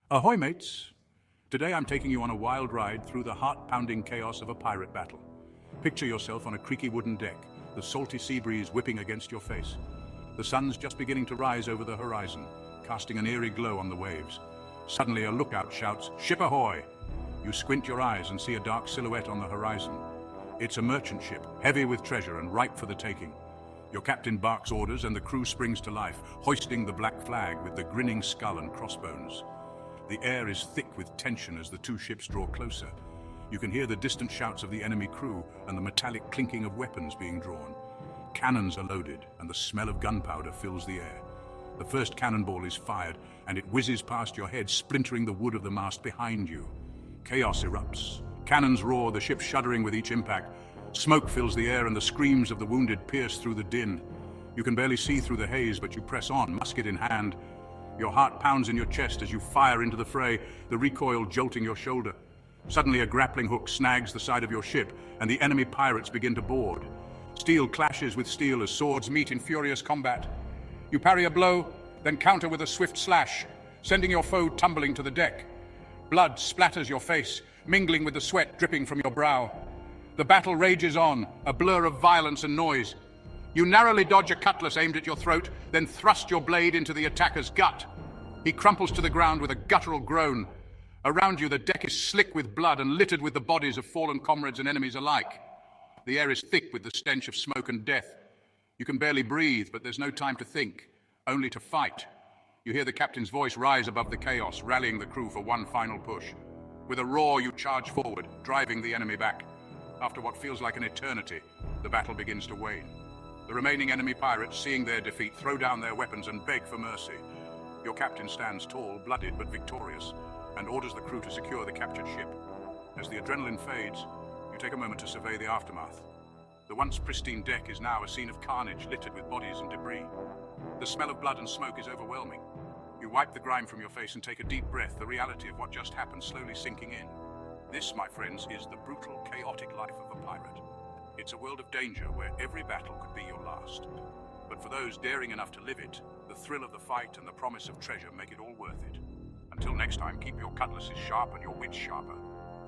Ahoy, mates! Today I'm taking you on a wild ride through the heart-pounding chaos of a pirate battle. Picture yourself on a creaky wooden deck, the salty sea breeze whipping against your face. The sun's just beginning to rise over the horizon, casting an eerie glow on the waves. Suddenly a lookout shouts, "Ship ahoy!" You squint your eyes and see a dark silhouette on the horizon. It's a merchant ship, heavy with treasure and ripe for the taking. Your captain barks orders and the crew springs to life, hoisting the black flag with the grinning skull and crossbones. The air is thick with tension as the two ships draw closer. You can hear the distant shouts of the enemy crew and the metallic clinking of weapons being drawn. Cannons are loaded and the smell of gunpowder fills the air. The first cannonball is fired and it whizzes past your head, splintering the wood of the mast behind you. Chaos erupts. Cannons roar, the ship shuddering with each impact. Smoke fills the air and the screams of the wounded pierce through the din. You can barely see through the haze, but you press on, musket in hand. Your heart pounds in your chest as you fire into the fray, the recoil jolting your shoulder. Suddenly a grappling hook snags the side of your ship, and the enemy pirates begin to board. Steel clashes with steel as swords meet in furious combat. You parry a blow, then counter with a swift slash, sending your foe tumbling to the deck. Blood splatters your face, mingling with the sweat dripping from your brow. The battle rages on, a blur of violence and noise. You narrowly dodge a cutlass aimed at your throat, then thrust your blade into the attacker's gut. He crumples to the ground with a guttural groan. Around you, the deck is slick with blood and littered with the bodies of fallen comrades and enemies alike. The air is thick with the stench of smoke and death. You can barely breathe, but there's no time to think, only to fight. You hear the captain's voice rise above the chaos, rallying the crew for one final push. With a roar, you charge forward, driving the enemy back. After what feels like an eternity, the battle begins to wane. The remaining enemy pirates, seeing their defeat, throw down their weapons and beg for mercy. Your captain stands tall, bloodied but victorious, and orders the crew to secure the captured ship. As the adrenaline fades, you take a moment to survey the aftermath. The once pristine deck is now a scene of carnage littered with bodies and debris. The smell of blood and smoke is overwhelming. You wipe the grime from your face and take a deep breath, the reality of what just happened slowly sinking in. This, my friends, is the brutal, chaotic life of a pirate. It's a world of danger where every battle could be your last. But for those daring enough to live it, the thrill of the fight and the promise of treasure make it all worth it. Until next time, keep your cutlasses sharp and your wits sharper.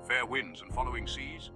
Fair winds and following seas,